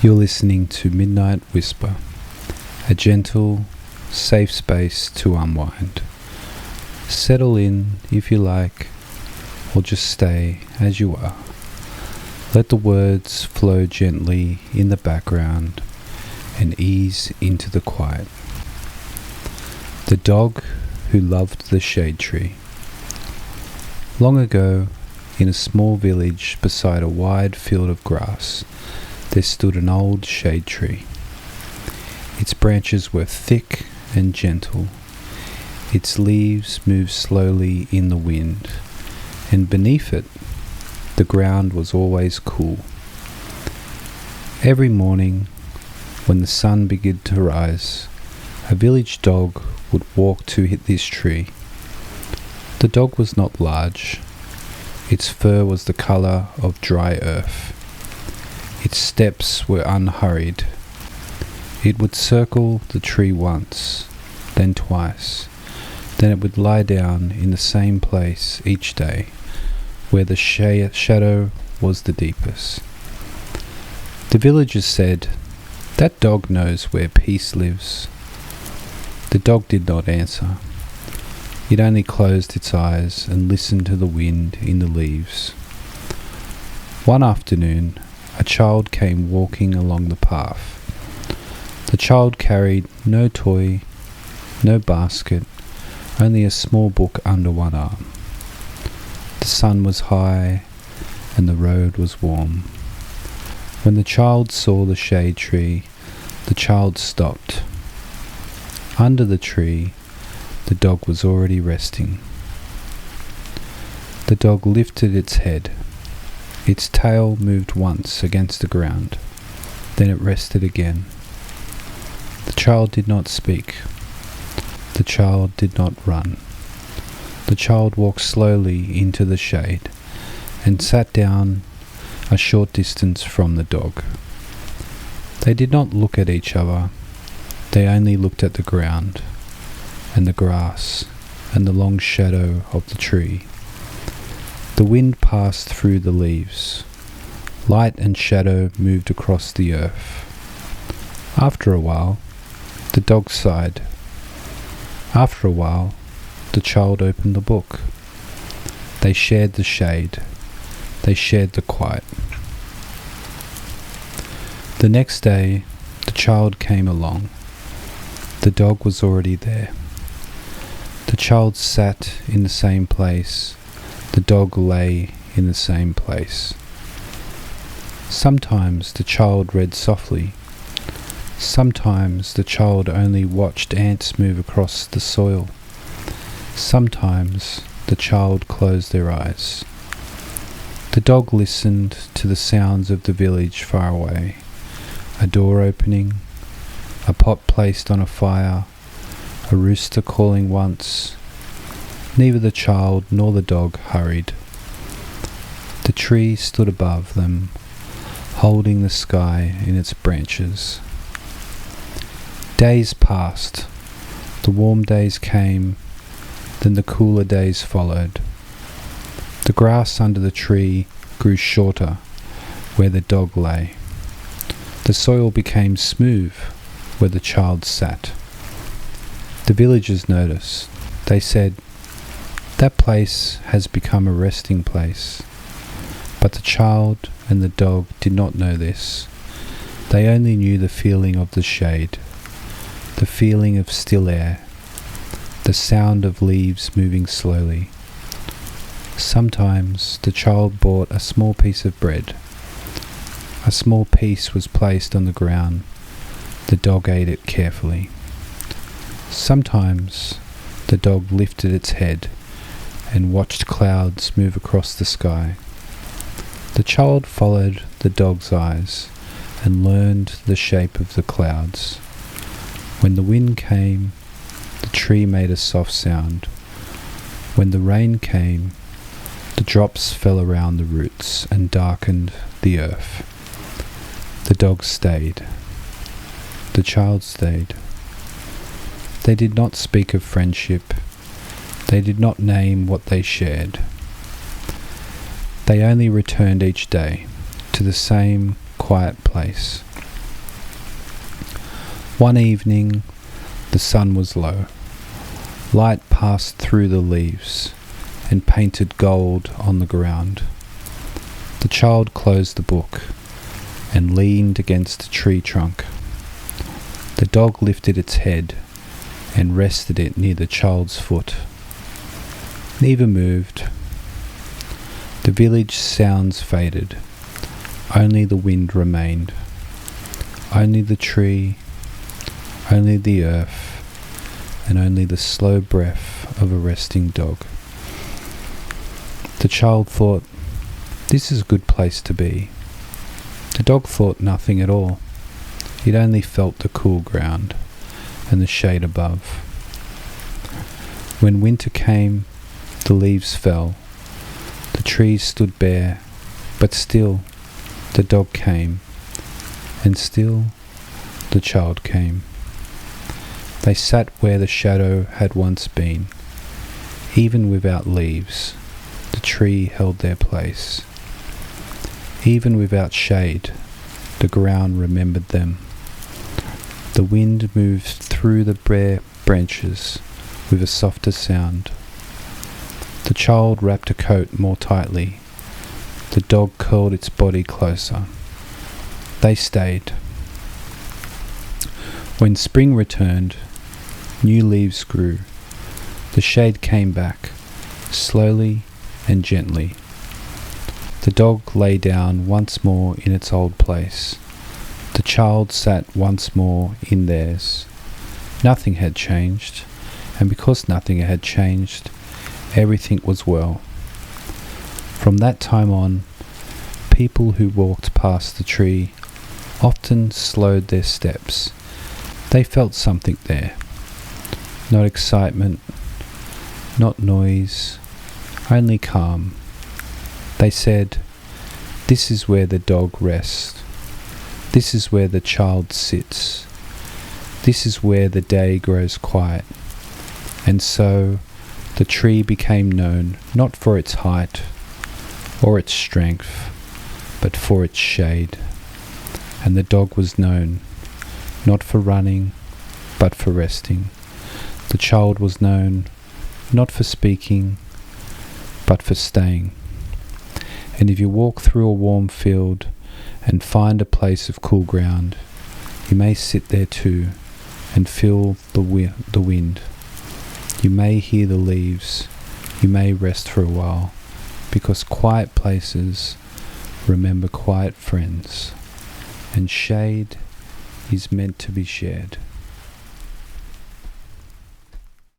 You're listening to Midnight Whisper, a gentle, safe space to unwind. Settle in if you like, or just stay as you are. Let the words flow gently in the background and ease into the quiet. The dog who loved the shade tree. Long ago, in a small village beside a wide field of grass, there stood an old shade tree. Its branches were thick and gentle. Its leaves moved slowly in the wind, and beneath it, the ground was always cool. Every morning, when the sun began to rise, a village dog would walk to hit this tree. The dog was not large. Its fur was the color of dry earth. Its steps were unhurried. It would circle the tree once, then twice. Then it would lie down in the same place each day, where the shadow was the deepest. The villagers said, "That dog knows where peace lives." The dog did not answer. It only closed its eyes and listened to the wind in the leaves. One afternoon, a child came walking along the path. The child carried no toy, no basket, only a small book under one arm. The sun was high and the road was warm. When the child saw the shade tree, the child stopped. Under the tree, the dog was already resting. The dog lifted its head. Its tail moved once against the ground, then it rested again. The child did not speak. The child did not run. The child walked slowly into the shade and sat down a short distance from the dog. They did not look at each other. They only looked at the ground and the grass and the long shadow of the tree. The wind passed through the leaves. Light and shadow moved across the earth. After a while, the dog sighed. After a while, the child opened the book. They shared the shade. They shared the quiet. The next day, the child came along. The dog was already there. The child sat in the same place. The dog lay in the same place. Sometimes the child read softly. Sometimes the child only watched ants move across the soil. Sometimes the child closed their eyes. The dog listened to the sounds of the village far away. A door opening, a pot placed on a fire, a rooster calling once. Neither the child nor the dog hurried. The tree stood above them, holding the sky in its branches. Days passed. The warm days came, then the cooler days followed. The grass under the tree grew shorter where the dog lay. The soil became smooth where the child sat. The villagers noticed. They said, "That place has become a resting place." But the child and the dog did not know this. They only knew the feeling of the shade, the feeling of still air, the sound of leaves moving slowly. Sometimes the child bought a small piece of bread. A small piece was placed on the ground. The dog ate it carefully. Sometimes the dog lifted its head and watched clouds move across the sky. The child followed the dog's eyes and learned the shape of the clouds. When the wind came, the tree made a soft sound. When the rain came, the drops fell around the roots and darkened the earth. The dog stayed. The child stayed. They did not speak of friendship. They did not name what they shared. They only returned each day to the same quiet place, One evening, the sun was low. Light passed through the leaves and painted gold on the ground. The child closed the book and leaned against a tree trunk. The dog lifted its head and rested it near the child's foot. Neither moved. The village sounds faded. Only the wind remained. Only the tree, only the earth, and only the slow breath of a resting dog. The child thought, "This is a good place to be." The dog thought nothing at all. It only felt the cool ground and the shade above. When winter came, the leaves fell. The trees stood bare, but still the dog came, and still the child came. They sat where the shadow had once been. Even without leaves, the tree held their place. Even without shade, the ground remembered them. The wind moved through the bare branches with a softer sound. The child wrapped a coat more tightly. The dog curled its body closer. They stayed. When spring returned, new leaves grew. The shade came back, slowly and gently. The dog lay down once more in its old place. The child sat once more in theirs. Nothing had changed, and because nothing had changed, everything was well. From that time on, people who walked past the tree often slowed their steps. They felt something there. Not excitement, not noise, only calm. They said, "This is where the dog rests. This is where the child sits. This is where the day grows quiet." And so the tree became known not for its height or its strength, but for its shade. And the dog was known not for running, but for resting. The child was known not for speaking, but for staying. And if you walk through a warm field and find a place of cool ground, you may sit there too and feel the wind. You may hear the leaves. You may rest for a while, because quiet places remember quiet friends, and shade is meant to be shared.